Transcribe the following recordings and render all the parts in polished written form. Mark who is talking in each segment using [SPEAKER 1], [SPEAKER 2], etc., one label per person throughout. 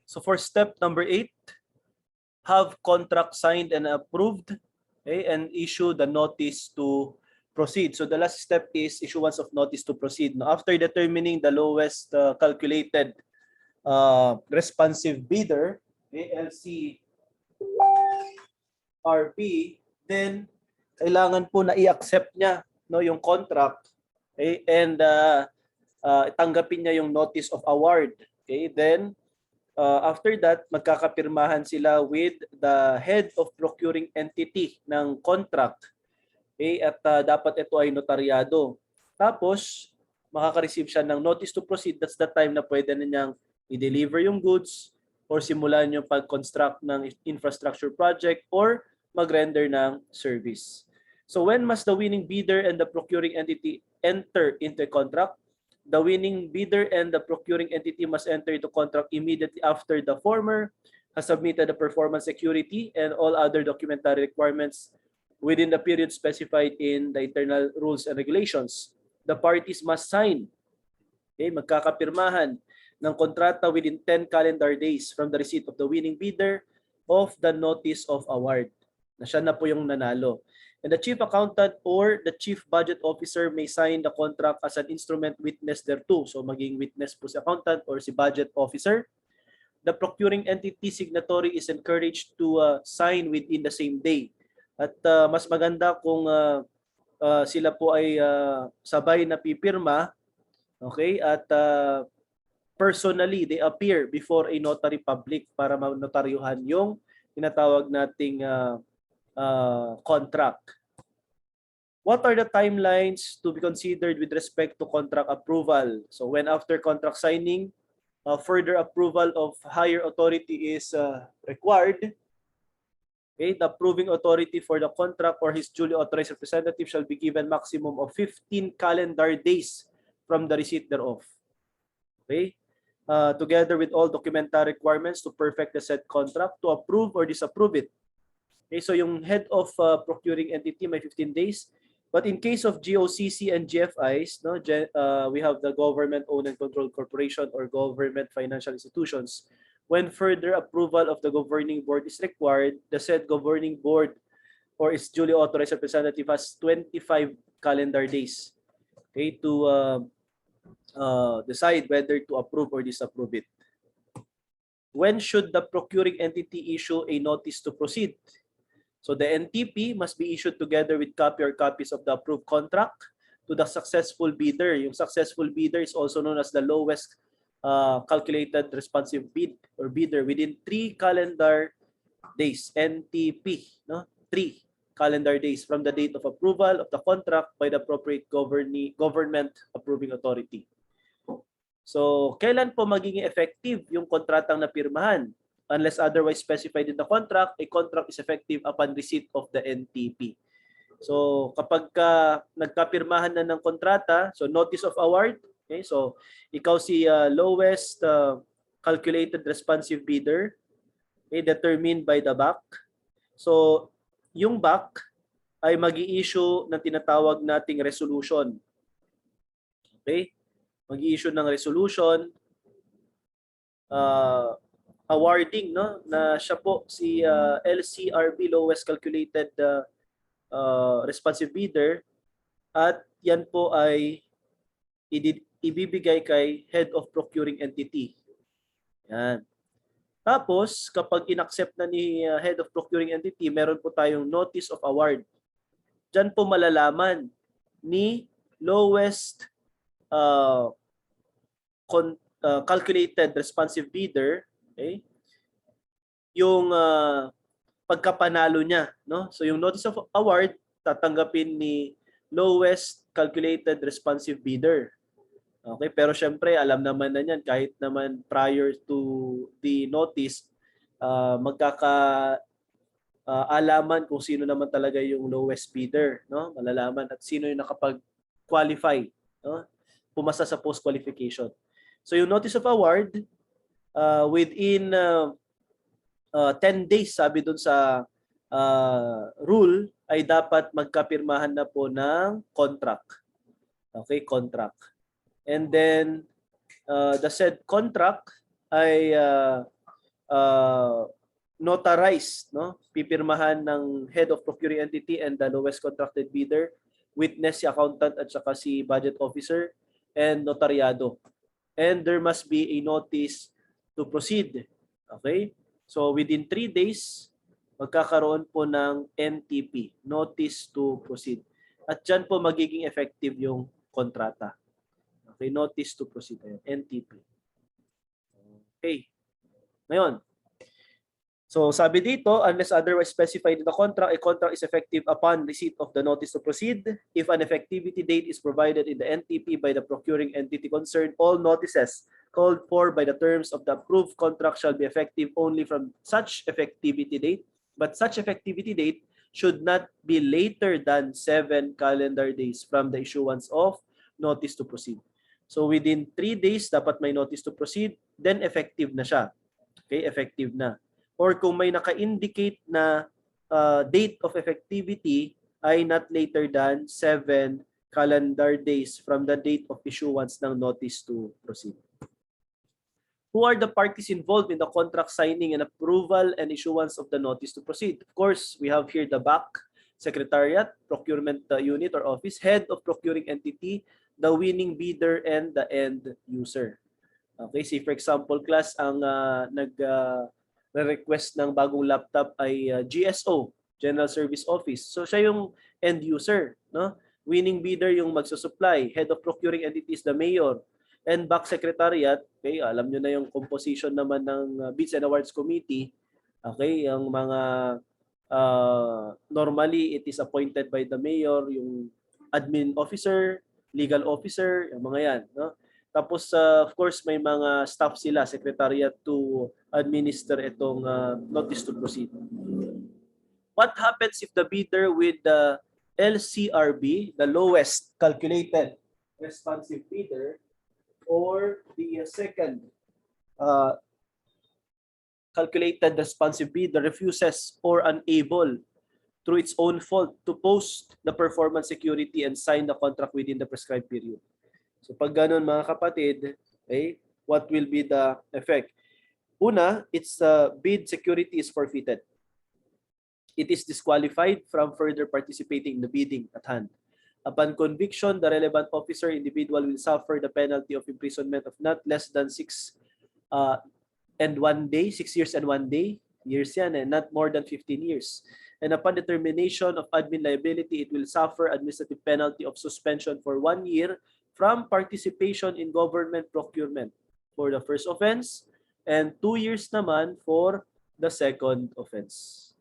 [SPEAKER 1] So for step number 8, have contract signed and approved, okay, and issue the notice to proceed. So the last step is issuance of notice to proceed. Now, after determining the lowest calculated responsive bidder, okay, LCRB, then kailangan po na i-accept niya, no, yung contract, okay, and tanggapin niya yung notice of award. Okay, then after that, magkakapirmahan sila with the head of procuring entity ng contract. Okay? At dapat ito ay notaryado. Tapos, makaka-receive siya ng notice to proceed. That's the time na pwede na niyang i-deliver yung goods or simulan yung pag-construct ng infrastructure project or mag-render ng service. So when must the winning bidder and the procuring entity enter into a contract? The winning bidder and the procuring entity must enter into contract immediately after the former has submitted the performance security and all other documentary requirements within the period specified in the internal rules and regulations. The parties must sign, okay, magkakapirmahan ng kontrata within 10 calendar days from the receipt of the winning bidder of the notice of award. Na siya na po yung nanalo. And the chief accountant or the chief budget officer may sign the contract as an instrument witness thereto. So maging witness po si accountant or si budget officer. The procuring entity signatory is encouraged to sign within the same day. At mas maganda kung sila po ay sabay na pipirma, okay? At personally, they appear before a notary public para manotaryuhan yung tinatawag nating contract. What are the timelines to be considered with respect to contract approval? So when after contract signing, further approval of higher authority is required, okay, the approving authority for the contract or his duly authorized representative shall be given maximum of 15 calendar days from the receipt thereof. Okay? Together with all documentary requirements to perfect the said contract, to approve or disapprove it. Okay, so yung head of procuring entity may 15 days. But in case of GOCC and GFIs, no, we have the government-owned and controlled corporation or government financial institutions. When further approval of the governing board is required, the said governing board or its duly authorized representative has 25 calendar days, okay, to decide whether to approve or disapprove it. When should the procuring entity issue a notice to proceed? So the NTP must be issued together with copy or copies of the approved contract to the successful bidder. Yung successful bidder is also known as the lowest calculated responsive bid or bidder within 3 calendar days. NTP, no? 3 calendar days from the date of approval of the contract by the appropriate government approving authority. So, kailan po magiging effective yung kontratang napirmahan? Unless otherwise specified in the contract, a contract is effective upon receipt of the NTP. So, kapag nagkapirmahan na ng kontrata, so notice of award, okay, so ikaw si lowest calculated responsive bidder, okay, determined by the BAC. So, yung BAC ay mag-i-issue ng tinatawag nating resolution. Okay? Mag-i-issue ng resolution awarding, no, na siya po si LCRB, lowest calculated responsive bidder, at yan po ay ibibigay kay head of procuring entity. Yan. Tapos kapag inaccept na ni head of procuring entity, meron po tayong notice of award. Diyan po malalaman ni lowest calculated responsive bidder, okay, yung pagkapanalo niya, no? So yung notice of award tatanggapin ni lowest calculated responsive bidder. Okay, pero syempre alam naman na niyan kahit naman prior to the notice alaman kung sino naman talaga yung lowest bidder, no? Malalaman at sino yung nakapag-qualify, no? Pumasa sa post qualification. So yung notice of award within 10 days, sabi dun sa rule, ay dapat magkapirmahan na po ng contract. Okay, contract. And then the said contract ay notarized, no? Pipirmahan ng head of procuring entity and the lowest contracted bidder, witness si accountant at saka si budget officer, and notaryado. And there must be a notice to proceed. Okay? So within 3 days, magkakaroon po ng NTP, notice to proceed. At dyan po magiging effective yung kontrata. Okay, notice to proceed. NTP. Okay. Ngayon, so sabi dito, unless otherwise specified in the contract, a contract is effective upon receipt of the notice to proceed. If an effectivity date is provided in the NTP by the procuring entity concerned, all notices called for by the terms of the approved contract shall be effective only from such effectivity date, but such effectivity date should not be later than 7 calendar days from the issuance of notice to proceed. So within 3 days, dapat may notice to proceed, then effective na siya. Okay, effective na. Or kung may naka-indicate na date of effectivity ay not later than 7 calendar days from the date of issuance ng notice to proceed. Who are the parties involved in the contract signing and approval and issuance of the notice to proceed? Of course, we have here the BAC, Secretariat, Procurement Unit or Office, Head of Procuring Entity, the winning bidder, and the end user. Okay, see for example, class, ang request ng bagong laptop ay GSO, General Service Office. So siya yung end user, no? Winning bidder yung magsusupply, head of procuring entities the mayor, and back secretariat, okay, alam niyo na yung composition naman ng Bids and Awards Committee. Okay, ang mga normally it is appointed by the mayor, yung admin officer, legal officer, yung mga yan, no? Tapos of course may mga staff sila, secretariat to administer itong notice to proceed. What happens if the bidder with the LCRB, the lowest calculated responsive bidder, or the second calculated responsive bidder refuses or unable through its own fault to post the performance security and sign the contract within the prescribed period? So pag ganun mga kapatid, okay, what will be the effect? Una, its bid security is forfeited. It is disqualified from further participating in the bidding at hand. Upon conviction, the relevant officer individual will suffer the penalty of imprisonment of not less than 6 and 1 day, 6 years and 1 day, years yan, and not more than 15 years. And upon determination of admin liability, it will suffer administrative penalty of suspension for 1 year from participation in government procurement for the first offense, and 2 years naman for the second offense.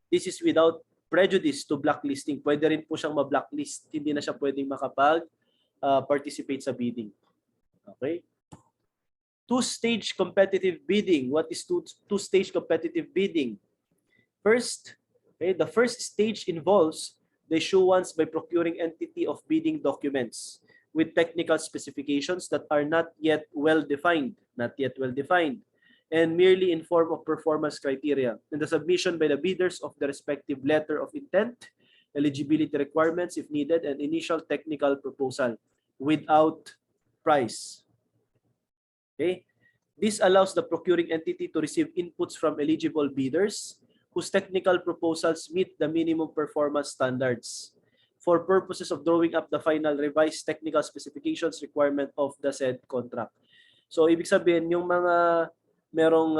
[SPEAKER 1] This is without prejudice to blacklisting. Pwede rin po siyang ma-blacklist. Hindi na siya pwedeng makapag-participate sa bidding. Okay? Two-stage competitive bidding. What is two-stage competitive bidding? First, okay, the first stage involves the issuance by procuring entity of bidding documents with technical specifications that are not yet well-defined, and merely in form of performance criteria, and the submission by the bidders of the respective letter of intent, eligibility requirements if needed, and initial technical proposal without price. Okay? This allows the procuring entity to receive inputs from eligible bidders whose technical proposals meet the minimum performance standards for purposes of drawing up the final revised technical specifications requirement of the said contract. So ibig sabihin yung mga merong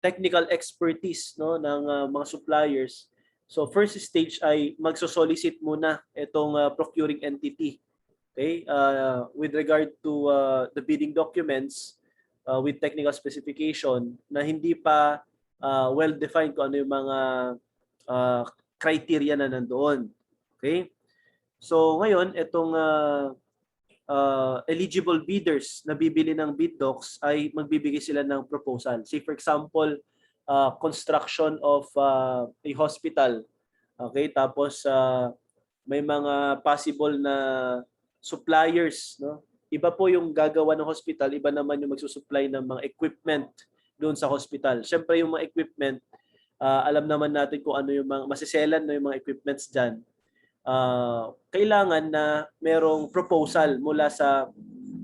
[SPEAKER 1] technical expertise, no, ng mga suppliers. So first stage ay magso-solicit muna itong procuring entity. Okay? With regard to the bidding documents with technical specification na hindi pa well-defined kung ano yung mga criteria na nandoon. Okay? So ngayon, itong eligible bidders na bibili ng bid docs ay magbibigay sila ng proposal. Say for example, construction of a hospital. Okay? Tapos may mga possible na suppliers, no? Iba po yung gagawa ng hospital, iba naman yung magsusupply ng mga equipment doon sa hospital. Siyempre yung mga equipment, alam naman natin kung ano yung mga masiselan na yung mga equipments dyan. Kailangan na merong proposal mula sa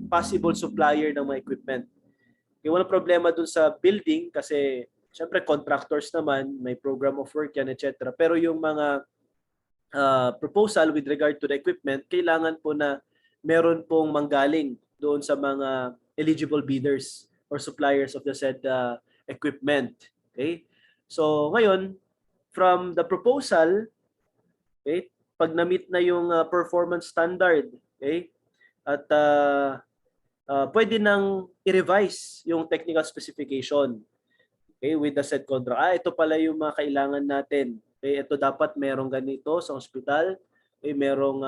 [SPEAKER 1] possible supplier ng mga equipment. Walang problema dun sa building kasi syempre contractors naman, may program of work yan, etc. Pero yung mga proposal with regard to the equipment, kailangan po na meron pong manggaling doon sa mga eligible bidders or suppliers of the said equipment. Okay? So ngayon, from the proposal, okay, pag na-meet na yung performance standard, okay, at pwede nang i-revise yung technical specification, okay, with the said contract. Ito pala yung mga kailangan natin. Okay, ito dapat merong ganito sa hospital. Okay, merong,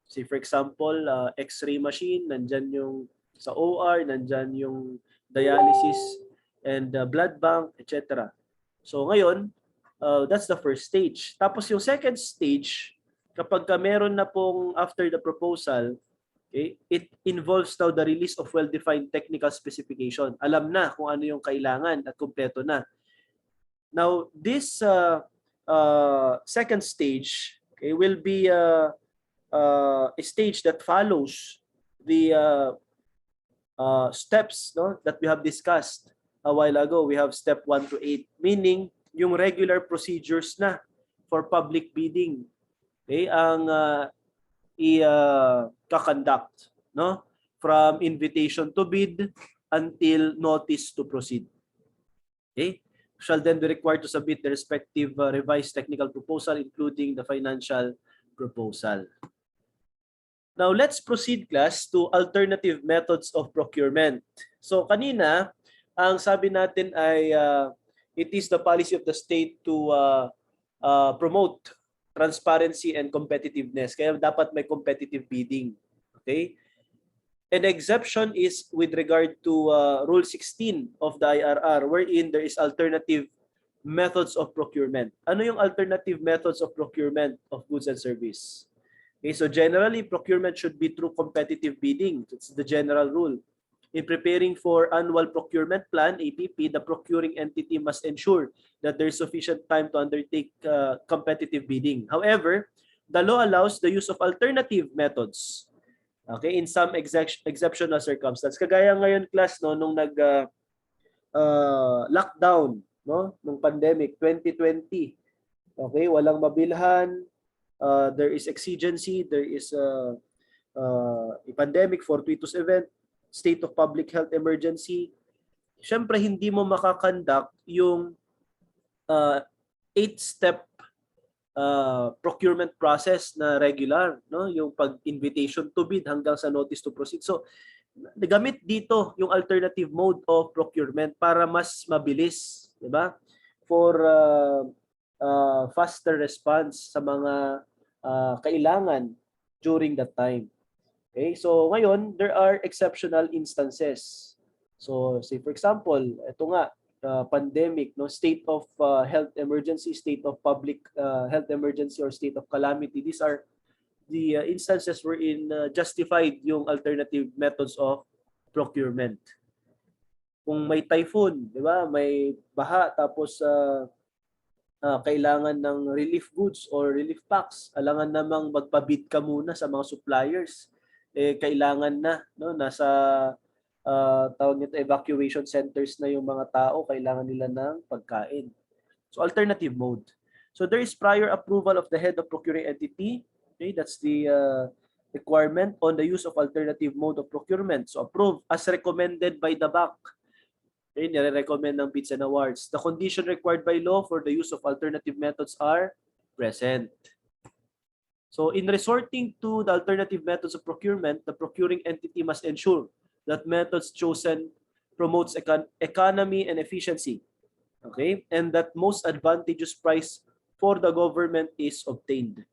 [SPEAKER 1] say for example, X-ray machine, nandyan yung sa OR, nandyan yung dialysis and blood bank, etc. So ngayon, that's the first stage. Tapos yung second stage, kapag meron na pong after the proposal, okay, it involves now the release of well-defined technical specification. Alam na kung ano yung kailangan at kumpleto na. Now, this second stage, okay, will be a stage that follows the steps, no, that we have discussed a while ago. We have step 1 to 8, meaning yung regular procedures na for public bidding, okay, ang i-conduct, no, from invitation to bid until notice to proceed. Okay? Shall then be required to submit the respective revised technical proposal, including the financial proposal. Now, let's proceed, class, to alternative methods of procurement. So, kanina, ang sabi natin ay it is the policy of the state to promote transparency and competitiveness. Kaya dapat may competitive bidding. Okay? An exception is with regard to Rule 16 of the IRR, wherein there is alternative methods of procurement. Ano yung alternative methods of procurement of goods and service? Okay, so generally, procurement should be through competitive bidding. It's the general rule. In preparing for annual procurement plan, APP, the procuring entity must ensure that there is sufficient time to undertake competitive bidding. However, the law allows the use of alternative methods, okay, in some exceptional circumstances. Kagaya ngayon, class, no, nung lockdown, no, nung pandemic 2020. Okay, walang mabilhan, there is exigency, there is a pandemic, fortuitous event, state of public health emergency. Siyempre, hindi mo makakonduct yung 8-step procurement process na regular, no? Yung pag-invitation to bid hanggang sa notice to proceed. So, nagamit dito yung alternative mode of procurement para mas mabilis, di ba? For faster response sa mga kailangan during that time. Okay? So, ngayon, there are exceptional instances. So, say for example, ito nga, pandemic, no, state of health emergency, state of public health emergency, or state of calamity. These are the instances wherein justified yung alternative methods of procurement. Kung may typhoon, di ba, may baha, tapos kailangan ng relief goods or relief packs, alangan namang magpabid ka muna sa mga suppliers. Kailangan na, no, nasa tawag nito evacuation centers na yung mga tao, kailangan nila ng pagkain. So alternative mode. So there is prior approval of the head of procuring entity. Okay, that's the requirement on the use of alternative mode of procurement. So approve as recommended by the BAC. Okay, nire-recommend ng Bids and Awards. The condition required by law for the use of alternative methods are present. So in resorting to the alternative methods of procurement, the procuring entity must ensure that methods chosen promotes economy and efficiency, okay, and that most advantageous price for the government is obtained.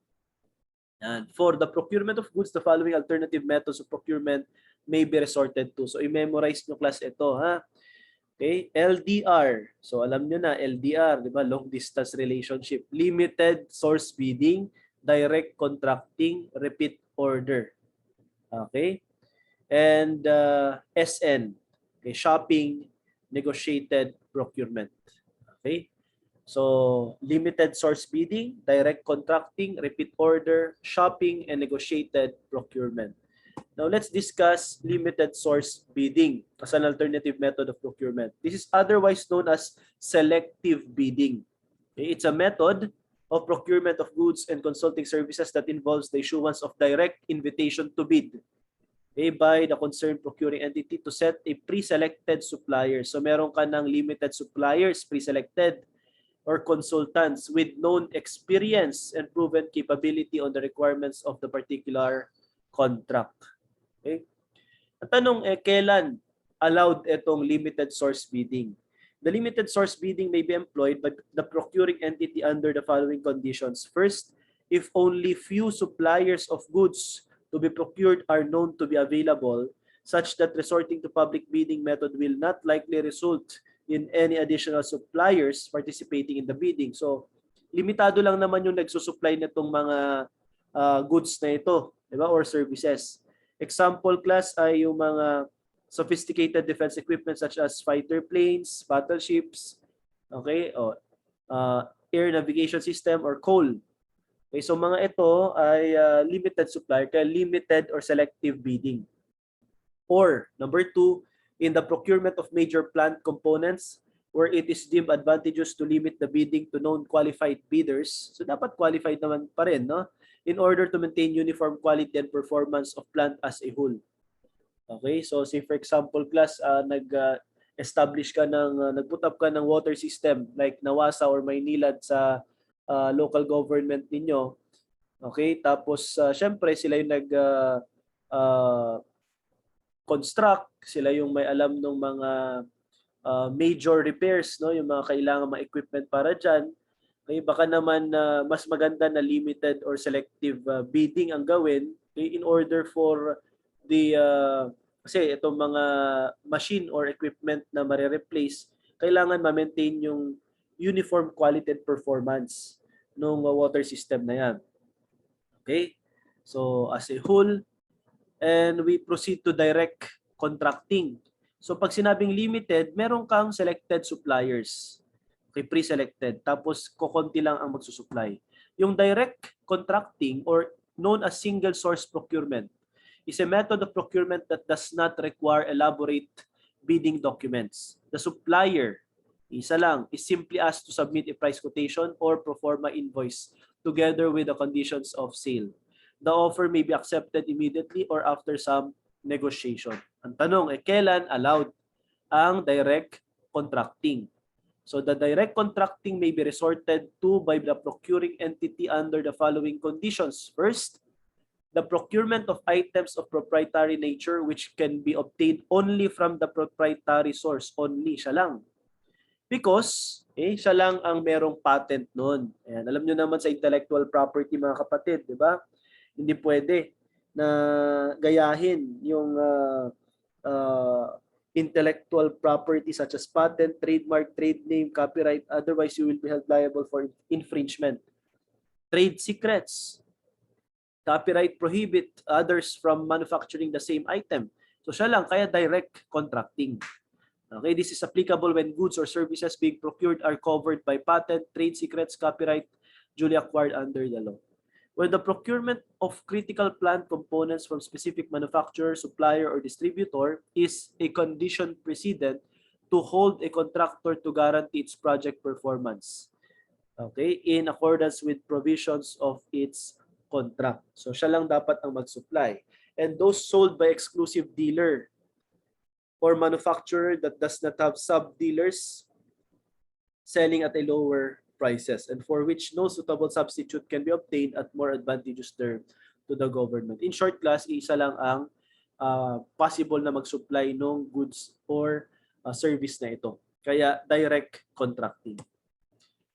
[SPEAKER 1] And for the procurement of goods, the following alternative methods of procurement may be resorted to. So i-memorize nyo, class, ito, ha? Okay, LDR. So alam nyo na, LDR, di ba? Long distance relationship. Limited source bidding, direct contracting, repeat order. Okay? And SN, okay, shopping, negotiated procurement. Okay? So, limited source bidding, direct contracting, repeat order, shopping, and negotiated procurement. Now let's discuss limited source bidding as an alternative method of procurement. This is otherwise known as selective bidding. Okay? It's a method of procurement of goods and consulting services that involves the issuance of direct invitation to bid, okay, by the concerned procuring entity to set a pre-selected supplier. So meron ka ng limited suppliers, pre-selected, or consultants with known experience and proven capability on the requirements of the particular contract. Okay? Ang tanong kailan allowed itong limited source bidding? The limited source bidding may be employed by the procuring entity under the following conditions. First, if only few suppliers of goods to be procured are known to be available, such that resorting to public bidding method will not likely result in any additional suppliers participating in the bidding. So, limitado lang naman yung nagsusupply nitong mga goods na ito, di ba, or services. Example class ay yung mga sophisticated defense equipment such as fighter planes, battleships, okay, o air navigation system or coal. Okay, so mga ito ay limited supply, kaya limited or selective bidding. Or number 2, in the procurement of major plant components where it is deemed advantageous to limit the bidding to known qualified bidders. So dapat qualified naman pa rin, no? In order to maintain uniform quality and performance of plant as a whole. Okay, so say for example class, nag-establish ka ng, nag-put up ka ng water system like Nawasa or Maynilad sa local government ninyo. Okay, tapos syempre sila yung construct, sila yung may alam ng mga major repairs, no, yung mga kailangan mga equipment para diyan. Okay, baka naman mas maganda na limited or selective bidding ang gawin, okay, in order for the kasi itong mga machine or equipment na mare-replace, kailangan ma-maintain yung uniform quality and performance ng water system na yan. Okay? So as a whole, and we proceed to direct contracting. So pag sinabing limited, meron kang selected suppliers. Okay, pre-selected. Tapos kokonti lang ang magsusupply. Yung direct contracting or known as single source procurement is a method of procurement that does not require elaborate bidding documents. The supplier, isa lang, is simply asked to submit a price quotation or pro forma invoice together with the conditions of sale. The offer may be accepted immediately or after some negotiation. Ang tanong, kailan allowed ang direct contracting? So the direct contracting may be resorted to by the procuring entity under the following conditions. First, the procurement of items of proprietary nature which can be obtained only from the proprietary source. Only, siya lang. Because, siya lang ang merong patent nun. Ayan, alam nyo naman sa intellectual property mga kapatid, di ba? Hindi pwede na gayahin yung intellectual property such as patent, trademark, trade name, copyright. Otherwise, you will be held liable for infringement. Trade secrets. Copyright prohibit others from manufacturing the same item. So siya lang, kaya direct contracting. Okay, this is applicable when goods or services being procured are covered by patent, trade secrets, copyright, duly acquired under the law. When the procurement of critical plant components from specific manufacturer, supplier, or distributor is a condition precedent to hold a contractor to guarantee its project performance, okay, in accordance with provisions of its contract. So siya lang dapat ang mag-supply. And those sold by exclusive dealer or manufacturer that does not have sub-dealers selling at a lower prices and for which no suitable substitute can be obtained at more advantageous term to the government. In short class, isa lang ang possible na mag-supply ng goods or service na ito. Kaya direct contracting.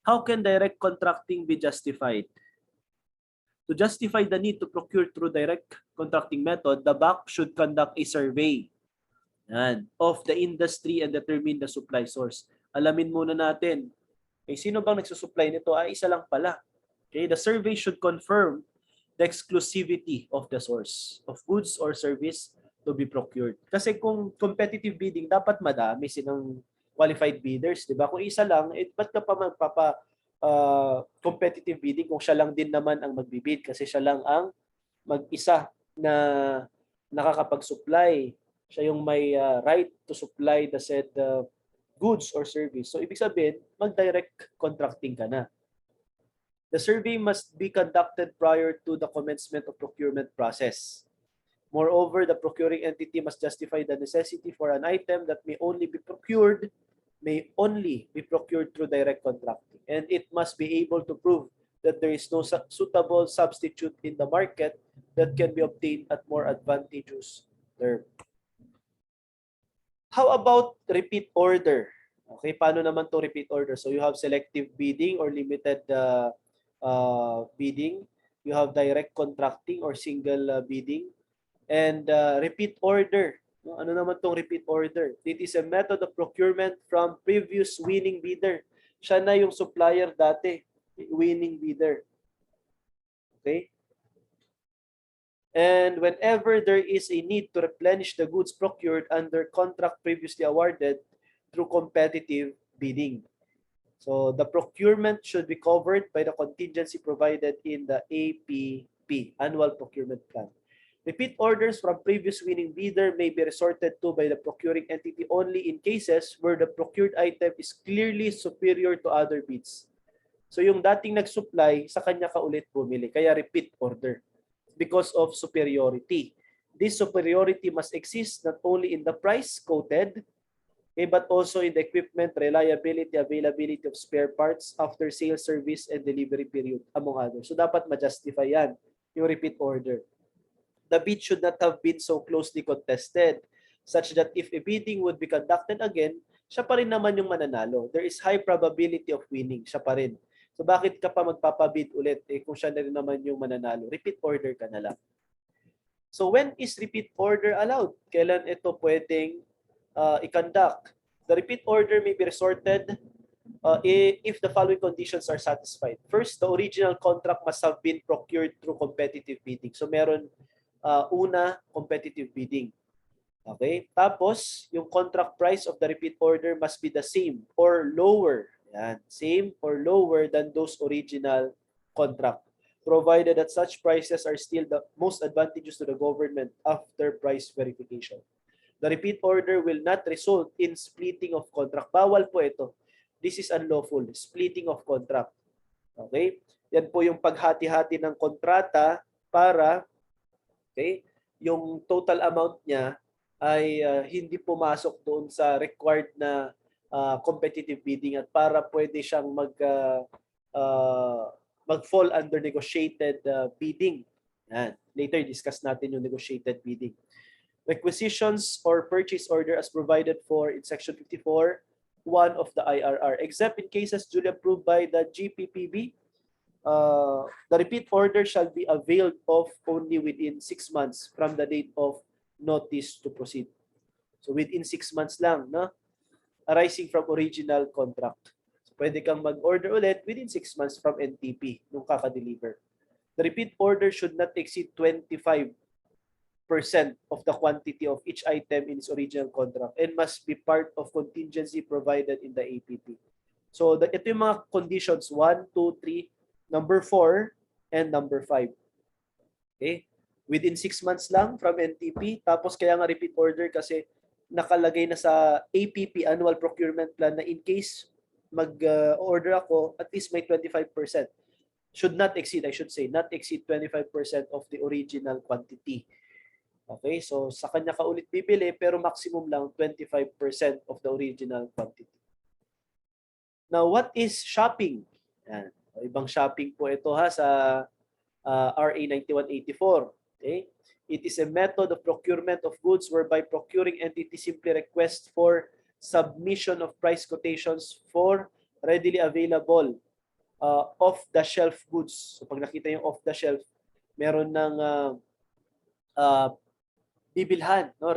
[SPEAKER 1] How can direct contracting be justified? To justify the need to procure through direct contracting method, the BAC should conduct a survey of the industry and determine the supply source. Alamin muna natin, sino bang nagsusupply nito? Isa lang pala. Okay, the survey should confirm the exclusivity of the source of goods or service to be procured. Kasi kung competitive bidding, dapat madami silang qualified bidders, di ba? Kung isa lang, ba't ka pa magpapa competitive bidding kung siya lang din naman ang magbibid kasi siya lang ang mag-isa na nakakapag-supply. Siya yung may right to supply the said goods or service. So, ibig sabihin, mag-direct contracting ka na. The survey must be conducted prior to the commencement of procurement process. Moreover, the procuring entity must justify the necessity for an item that may only be procured through direct contracting. And it must be able to prove that there is no suitable substitute in the market that can be obtained at more advantageous term. How about repeat order? Okay, paano naman to repeat order? So you have selective bidding or limited bidding. You have direct contracting or single bidding. And repeat order. Ano naman tong repeat order? It is a method of procurement from previous winning bidder. Siya na yung supplier dati, winning bidder. Okay? And whenever there is a need to replenish the goods procured under contract previously awarded through competitive bidding. So the procurement should be covered by the contingency provided in the APP, Annual Procurement Plan. Repeat orders from previous winning bidder may be resorted to by the procuring entity only in cases where the procured item is clearly superior to other bids. So yung dating nag-supply, sa kanya ka ulit bumili. Kaya repeat order because of superiority. This superiority must exist not only in the price quoted, but also in the equipment, reliability, availability of spare parts, after sales service, and delivery period, among others. So dapat ma-justify yan, yung repeat order. The bid should not have been so closely contested such that if a bidding would be conducted again, siya pa rin naman yung mananalo. There is high probability of winning. Siya pa rin. So bakit ka pa magpapabid ulit kung siya na rin naman yung mananalo? Repeat order ka na lang. So when is repeat order allowed? Kailan ito pwedeng i-conduct? The repeat order may be resorted if the following conditions are satisfied. First, the original contract must have been procured through competitive bidding. So meron una, competitive bidding. Okay? Tapos, yung contract price of the repeat order must be the same or lower. Yan. Same or lower than those original contract, provided that such prices are still the most advantageous to the government after price verification. The repeat order will not result in splitting of contract. Bawal po ito. This is unlawful. Splitting of contract. Okay? Yan po yung paghati-hati ng kontrata para yung total amount niya ay hindi pumasok doon sa required na competitive bidding at para pwede siyang mag-fall under negotiated bidding. Yan. Later, discuss natin yung negotiated bidding. Requisitions or purchase order as provided for in Section 54, 1 of the IRR, except in cases duly approved by the GPPB, the repeat order shall be availed of only within 6 months from the date of notice to proceed. So within 6 months lang, no? Arising from original contract. So pwede kang mag-order ulit within 6 months from NTP nung kaka-deliver. The repeat order should not exceed 25% of the quantity of each item in its original contract and must be part of contingency provided in the APP. So ito yung mga conditions 1, 2, 3, number 4, and number 5. Okay? Within 6 months lang from NTP. Tapos kaya nga repeat order kasi nakalagay na sa APP, Annual Procurement Plan, na in case mag-order ako, at least may 25%. Should not exceed, I should say, not exceed 25% of the original quantity. Okay? So sa kanya ka ulit bibili, pero maximum lang 25% of the original quantity. Now, what is shopping? Yan. Ibang shopping po ito ha sa RA9184. Okay? It is a method of procurement of goods whereby procuring entity simply requests for submission of price quotations for readily available off-the-shelf goods. So pag nakita yung off-the-shelf, meron ng bibilhan, no?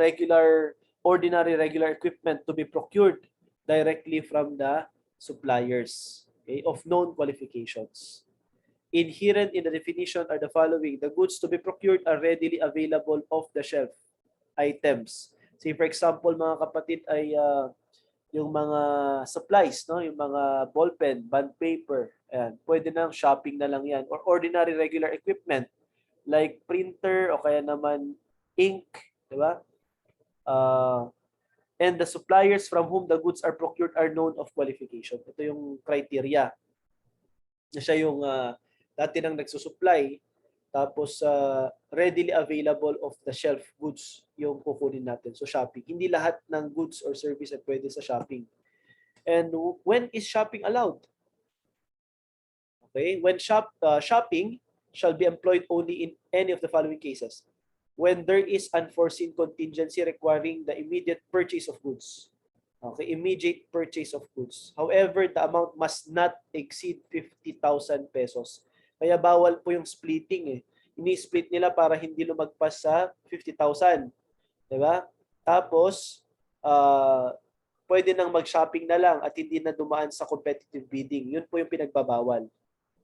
[SPEAKER 1] Ordinary regular equipment to be procured directly from the suppliers, okay, of known qualifications. Inherent in the definition are the following: the goods to be procured are readily available off-the-shelf items. Say for example, mga kapatid, ay yung mga supplies, no, yung mga ballpen, bond paper, ayan, pwede nang shopping na lang yan, or ordinary regular equipment like printer o kaya naman Inc., di ba? And the suppliers from whom the goods are procured are known of qualification. Ito yung criteria na siya yung dati nang nagsusupply, tapos readily available of the shelf goods yung kukunin natin. So shopping. Hindi lahat ng goods or service ay pwede sa shopping. And when is shopping allowed? Okay, when shopping shall be employed only in any of the following cases. When there is unforeseen contingency requiring the immediate purchase of goods. Okay, immediate purchase of goods. However, the amount must not exceed 50,000 pesos. Kaya bawal po yung splitting eh. Ini-split nila para hindi lumagpas sa 50,000. Diba? Tapos, pwede nang mag-shopping na lang at hindi na dumaan sa competitive bidding. Yun po yung pinagbabawal.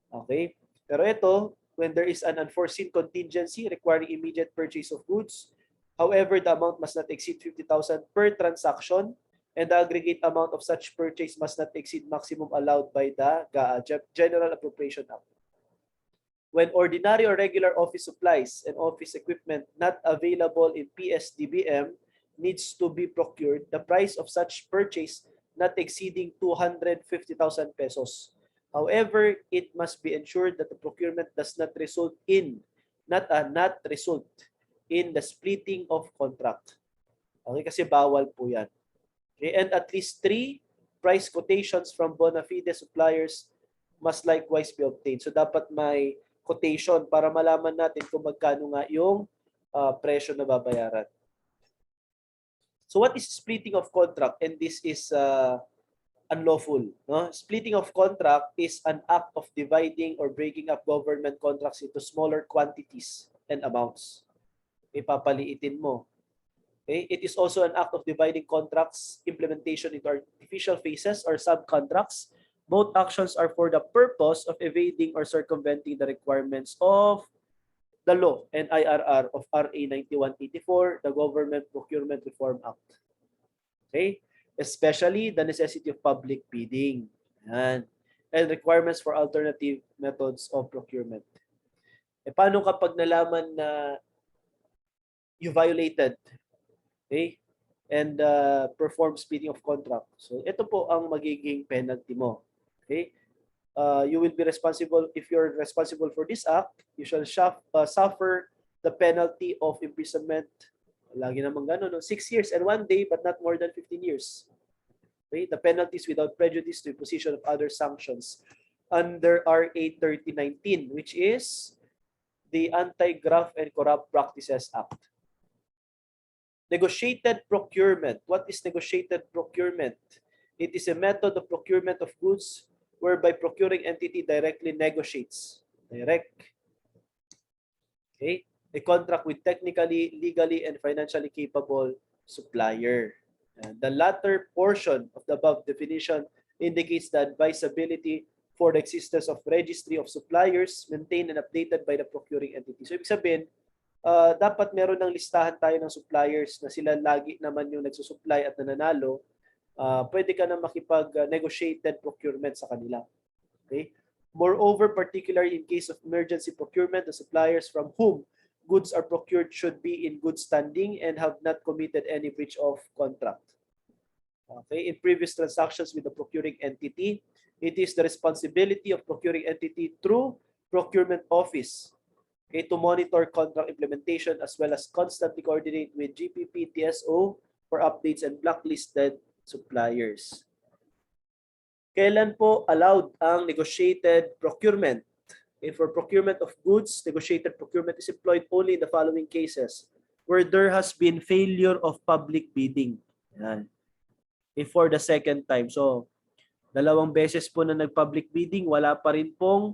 [SPEAKER 1] Okay? Pero ito, when there is an unforeseen contingency requiring immediate purchase of goods, however, the amount must not exceed 50,000 per transaction, and the aggregate amount of such purchase must not exceed maximum allowed by the GAA, General Appropriation Act. When ordinary or regular office supplies and office equipment not available in PSDBM needs to be procured, the price of such purchase not exceeding 250,000 pesos. However, it must be ensured that the procurement does not result in the splitting of contract. Okay, kasi bawal po yan. Okay, and at least 3 price quotations from bona fide suppliers must likewise be obtained. So dapat may quotation para malaman natin kung magkano nga yung presyo na babayaran. So what is splitting of contract? And this is unlawful. No? Splitting of contract is an act of dividing or breaking up government contracts into smaller quantities and amounts. Ipapaliitin mo. Okay? It is also an act of dividing contracts implementation into artificial phases or subcontracts. Both actions are for the purpose of evading or circumventing the requirements of the law and IRR of RA9184, the Government Procurement Reform Act. Okay? Especially the necessity of public bidding. Yan. And requirements for alternative methods of procurement. E paano kapag nalaman na you violated, okay, and perform splitting of contract? So ito po ang magiging penalty mo. Okay? You will be responsible, if you're responsible for this act, you shall suffer the penalty of imprisonment. Lagi naman gano'n, no? 6 years and 1 day, but not more than 15 years. Okay? The penalties without prejudice to imposition of other sanctions under RA 3019, which is the Anti-Graft and Corrupt Practices Act. Negotiated procurement. What is negotiated procurement? It is a method of procurement of goods whereby procuring entity directly negotiates. Okay? A contract with technically, legally, and financially capable supplier. And the latter portion of the above definition indicates the advisability for the existence of registry of suppliers maintained and updated by the procuring entity. So, ibig sabihin, dapat meron ng listahan tayo ng suppliers na sila lagi naman yung nagsusupply at nananalo. Pwede ka na makipag-negotiated procurement sa kanila. Okay? Moreover, particularly in case of emergency procurement, the suppliers from whom goods are procured should be in good standing and have not committed any breach of contract. Okay? In previous transactions with the procuring entity, it is the responsibility of procuring entity through procurement office, okay, to monitor contract implementation as well as constantly coordinate with GPP, TSO for updates and blacklisted suppliers. Kailan po allowed ang negotiated procurement? Okay, for procurement of goods, negotiated procurement is employed only in the following cases: where there has been failure of public bidding. Yan. Okay, for the second time. So, 2 beses po na nag-public bidding, wala pa rin pong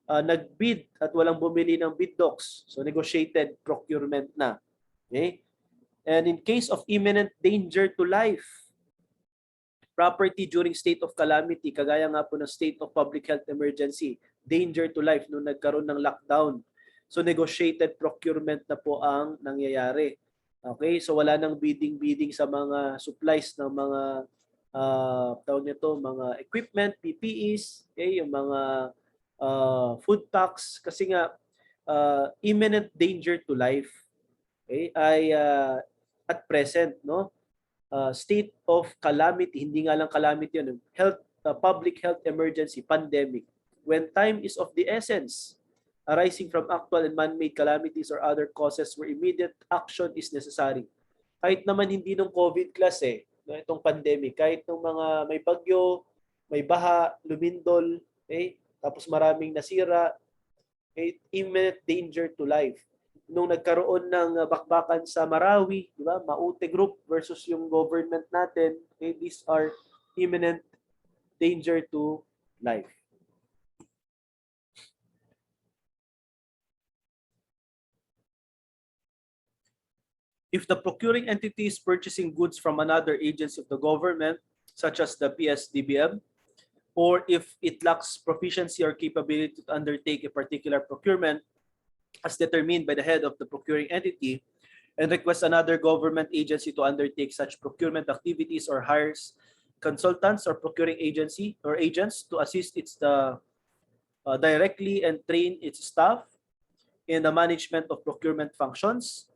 [SPEAKER 1] nag-bid at walang bumili ng bid docs. So, negotiated procurement na. Okay? And in case of imminent danger to life, property during state of calamity, kagaya nga po ng state of public health emergency, danger to life nung nagkaroon ng lockdown. So negotiated procurement na po ang nangyayari. Okay, so wala nang bidding sa mga supplies ng mga tawag nito, mga equipment, PPEs, okay, yung mga food packs kasi nga imminent danger to life. okay, ay at present, no, state of calamity, hindi nga lang calamity yun, public health emergency, pandemic. When time is of the essence, arising from actual and man-made calamities or other causes where immediate action is necessary. Kahit naman hindi nung COVID class no, itong pandemic, kahit nung mga may bagyo, may baha, lumindol, okay, tapos maraming nasira, okay, imminent danger to life. Nung nagkaroon ng bakbakan sa Marawi, di ba? Maute Group versus yung government natin, okay, these are imminent danger to life. If the procuring entity is purchasing goods from another agency of the government, such as the PSDBM, or if it lacks proficiency or capability to undertake a particular procurement as determined by the head of the procuring entity, and requests another government agency to undertake such procurement activities or hires consultants or procuring agency or agents to assist directly and train its staff in the management of procurement functions.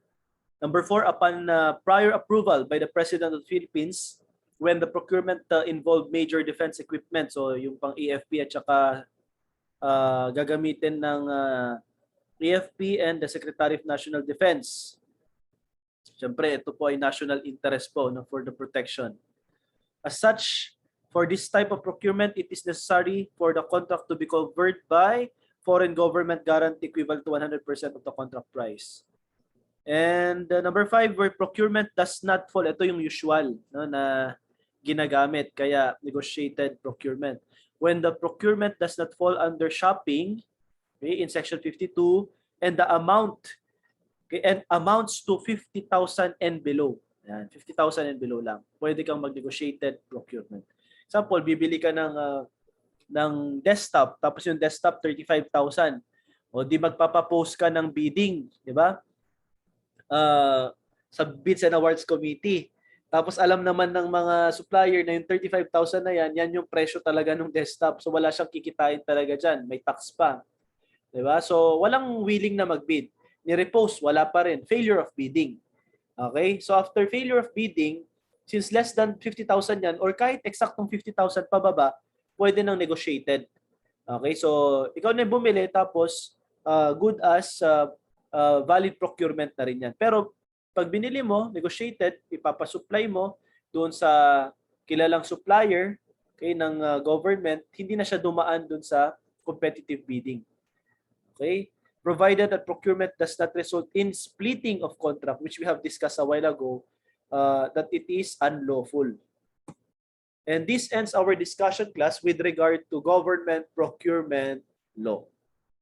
[SPEAKER 1] Number 4, upon prior approval by the President of the Philippines, when the procurement involved major defense equipment, so yung pang AFP at saka gagamitin ng AFP and the Secretary of National Defense. Siyempre, ito po ay national interest po, no, for the protection. As such, for this type of procurement, it is necessary for the contract to be covered by foreign government guarantee equivalent to 100% of the contract price. And number 5, where procurement does not fall, ito yung usual, no, na ginagamit, kaya negotiated procurement. When the procurement does not fall under shopping, okay, in section 52, and the amount, okay, and amounts to 50,000 and below. Yan, 50,000 and below lang. Pwede kang mag-negotiated procurement. Example, bibili ka ng desktop, tapos yung desktop 35,000. O di magpapapost ka ng bidding, di ba? Sa Bids and Awards Committee. Tapos alam naman ng mga supplier na yung 35,000 na yan yung presyo talaga ng desktop. So wala siyang kikitain talaga dyan. May tax pa. Diba? So walang willing na mag-bid. Ni-repost, wala pa rin. Failure of bidding. Okay? So after failure of bidding, since less than 50,000 yan, or kahit eksaktong 50,000 pababa, pwede nang negotiated. Okay? So ikaw na bumili, tapos good as valid procurement na rin yan. Pero pag binili mo, negotiated, ipapasupply mo doon sa kilalang supplier, okay, ng government, hindi na siya dumaan doon sa competitive bidding. Okay? Provided that procurement does not result in splitting of contract, which we have discussed a while ago, that it is unlawful. And this ends our discussion class with regard to government procurement law.